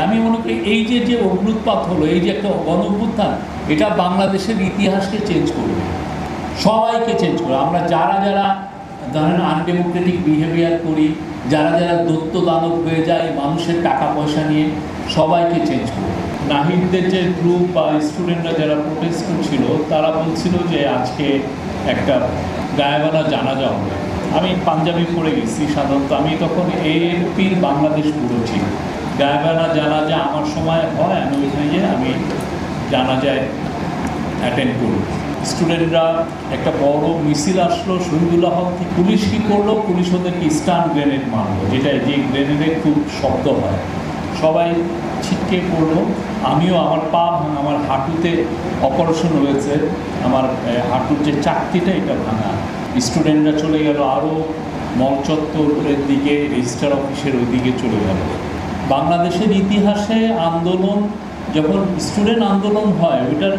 আমি মনে করি এই যে অগ্ন্যুৎপাত হলো, এই যে একটা গণঅভ্যুত্থান, এটা বাংলাদেশের ইতিহাসকে চেঞ্জ করবে, সবাইকে চেঞ্জ করবে। আমরা যারা যারা ধরেন আনডেমোক্রেটিক বিহেভিয়ার করি, যারা যারা দত্ত দানব হয়ে যায় মানুষের টাকা পয়সা নিয়ে, সবাইকে চেঞ্জ করবে। নাহিদদের যে গ্রুপ বা স্টুডেন্টরা যারা প্রোটেস্ট করছিল তারা বলছিল যে আজকে একটা গায়েবানা জানাজা হবে। আমি পাঞ্জাবি পরে গেছি সাধারণত, আমি তখন এএনপির বাংলাদেশ ব্যুরো ছিল। গায়েবানা জানাজা আমার সময় হয়, আমি ওইখানে গিয়ে আমি জানাজায় অ্যাটেন্ড করি। স্টুডেন্টরা একটা বড় মিছিল আসলো শহীদুল্লাহ হল থেকে। পুলিশ কী করলো, পুলিশ ওদেরকে স্টান গ্রেনেড মারলো, যেটা যে গ্রেনেডে খুব শব্দ হয়, সবাই ছিটকে পড়লো। আমিও, আমার পা ভাঙা, আমার হাঁটুতে অপারেশন হয়েছে, আমার হাঁটুর যে চাকতিটা এটা ভাঙা। স্টুডেন্টরা চলে গেল আরও মল চত্বরের দিকে, রেজিস্ট্রার অফিসের ওই দিকে চলে গেল। বাংলাদেশের ইতিহাসে আন্দোলন যখন স্টুডেন্ট আন্দোলন হয়, ওইটার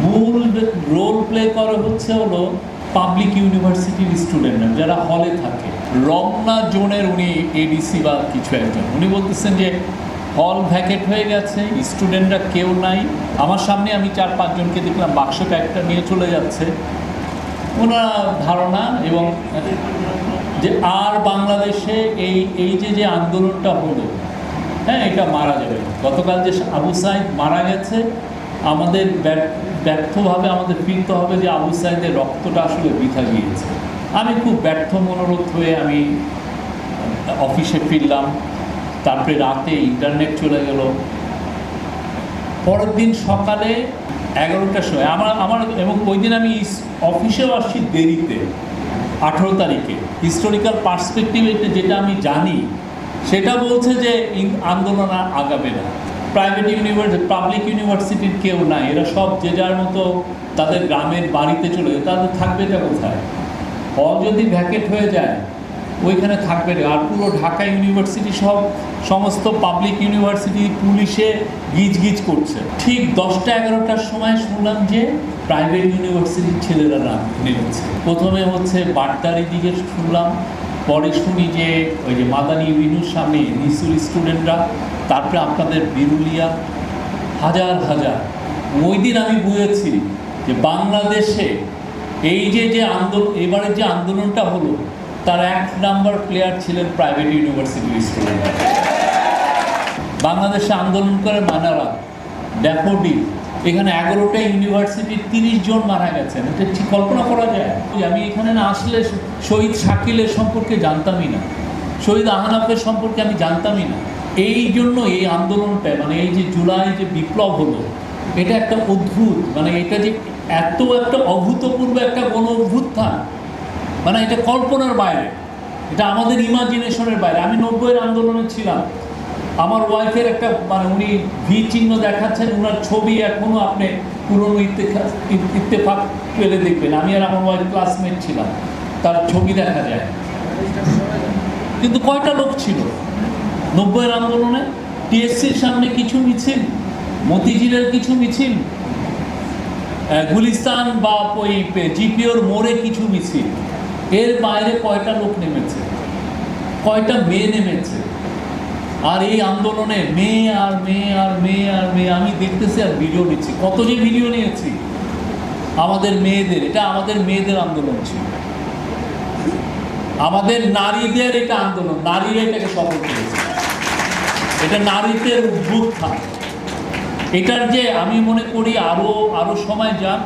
মূল রোল প্লে করা হলো পাবলিক ইউনিভার্সিটির স্টুডেন্টরা যারা হলে থাকে। রমনা জোনের উনি এডিসি বা কিছু একজন, উনি বলতেছেন যে হল ভ্যাকেট হয়ে গেছে, স্টুডেন্টরা কেউ নাই। আমার সামনে আমি 4-5 জনকে দেখলাম বাক্স একটা নিয়ে চলে যাচ্ছে। ওনার ধারণা এবং যে আর বাংলাদেশে এই যে আন্দোলনটা হলো, হ্যাঁ, এটা মারা যাবে। গতকাল যে আবু সাইদ মারা গেছে, আমাদের ব্যর্থভাবে আমাদের ফিরতে হবে যে আবু সাইদের রক্তটা আসলে বৃথা গিয়েছে। আমি খুব ব্যর্থ মনোরোধ হয়ে আমি অফিসে ফিরলাম। তারপরে রাতে ইন্টারনেট চলে গেল। পরের দিন সকালে 11টার সময় আমার এবং ওই দিন আমি অফিসেও আসছি দেরিতে, 18 তারিখে। হিস্টোরিক্যাল পার্সপেক্টিভে যেটা আমি জানি সেটা বলছে যে আন্দোলন আগাবে না। প্রাইভেট ইউনিভার্সিটি, পাবলিক ইউনিভার্সিটির কেউ নাই, এরা সব যে যার মতো তাদের গ্রামের বাড়িতে চলে যায়। তাদের থাকবেটা কোথায়? হল যদি ভ্যাকেট হয়ে যায় ওইখানে থাকবে না। আর পুরো ঢাকা ইউনিভার্সিটি সমস্ত পাবলিক ইউনিভার্সিটি পুলিশে গিজগিজ করছে। ঠিক 10টা-11টার সময় শুনলাম যে প্রাইভেট ইউনিভার্সিটির ছেলেরা নেমেছে। প্রথমে হচ্ছে বাড্ডার দিকে শুনলাম, পরে শুনি যে ওই যে মাদানী ইউনির সামনে নিসুর স্টুডেন্টরা, তারপরে আপনাদের বিরুলিয়া, হাজার হাজার। ওই দিন আমি বুঝেছি যে বাংলাদেশে এই যে আন্দোলন, এবারে যে আন্দোলনটা হলো, তার 1 নাম্বার প্লেয়ার ছিলেন প্রাইভেট ইউনিভার্সিটির স্টুডেন্টরা। বাংলাদেশে আন্দোলন করে মানারা, ড্যাফোডিল, এখানে 11টা ইউনিভার্সিটির 30 জন মারা গেছেন। এটা ঠিক কল্পনা করা যায়? আমি এখানে না আসলে শহীদ শাকিলের সম্পর্কে জানতামই না, শহীদ আহনাফের সম্পর্কে আমি জানতামই না। এই জন্য এই আন্দোলনটা, মানে এই যে জুলাই যে বিপ্লব হলো, এটা একটা অদ্ভুত, মানে এটা যে এত একটা অভূতপূর্ব একটা গণ অভ্যুত্থান, মানে এটা কল্পনার বাইরে, এটা আমাদের ইমাজিনেশনের বাইরে। আমি 90-এর আন্দোলনে ছিলাম। আমার ওয়াইফের একটা, মানে উনি ভি চিহ্ন দেখাচ্ছেন, ওনার ছবি এখনও আপনি পুরনো ইত্তেফাক পেলে দেখবেন। আমি আর আমার ওয়াইফ ক্লাসমেট ছিলাম, তার ছবি দেখা যায়। কিন্তু কয়টা লোক ছিল 90-এর আন্দোলনে? টিএসসির সামনে কিছু মিছিল, মতিঝিলের কিছু মিছিল, গুলিস্তান বা ওই জিপিওর মোড়ে কিছু মিছিল। এর বাইরে কয়টা লোক নেমেছে, কয়টা মেয়ে নেমেছে? আর এই আন্দোলনে মেয়ে আর মেয়ে আর মেয়ে আর মেয়ে, আমি দেখতেছি আর ভিডিও নিচ্ছি। কত যে ভিডিও নিয়েছি আমাদের মেয়েদের, এটা আমাদের মেয়েদের আন্দোলন ছিল, আমাদের নারীদের এটা আন্দোলন, নারীরা এটাকে সফল করেছে। এটা নারীদের উদ্বুত্থান। এটার যে আমি মনে করি আরো সময় যাক,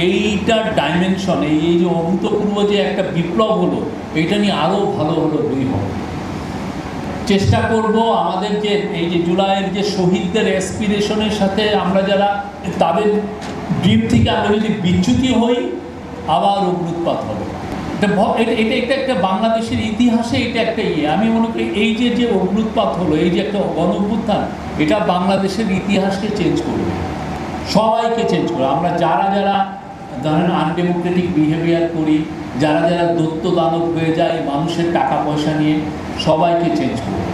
এইটার ডাইমেনশন, এই যে অভূতপূর্ব যে একটা বিপ্লব হলো, এটা নিয়ে আরও ভালো বই হবে। চেষ্টা করব আমাদের যে এই যে জুলাইয়ের যে শহীদদের অ্যাসপিরেশনের সাথে আমরা যারা, তাদের ড্রিম থেকে আমরা যদি বিচ্যুতি হই, আবার অগ্ন্যুৎপাত হবে। এটা একটা বাংলাদেশের ইতিহাসে এটা একটা আমি মনে করি এই যে অগ্ন্যুৎপাত হলো, এই যে একটা গণ অভ্যুত্থান, এটা বাংলাদেশের ইতিহাসকে চেঞ্জ করবে, সবাইকে চেঞ্জ করবে। আমরা যারা যারা ধরেন আনডেমোক্রেটিক বিহেভিয়ার করি, যারা যারা দত্ত দানব হয়ে যায় মানুষের টাকা পয়সা নিয়ে, সবাইকে চেঞ্জ করবে।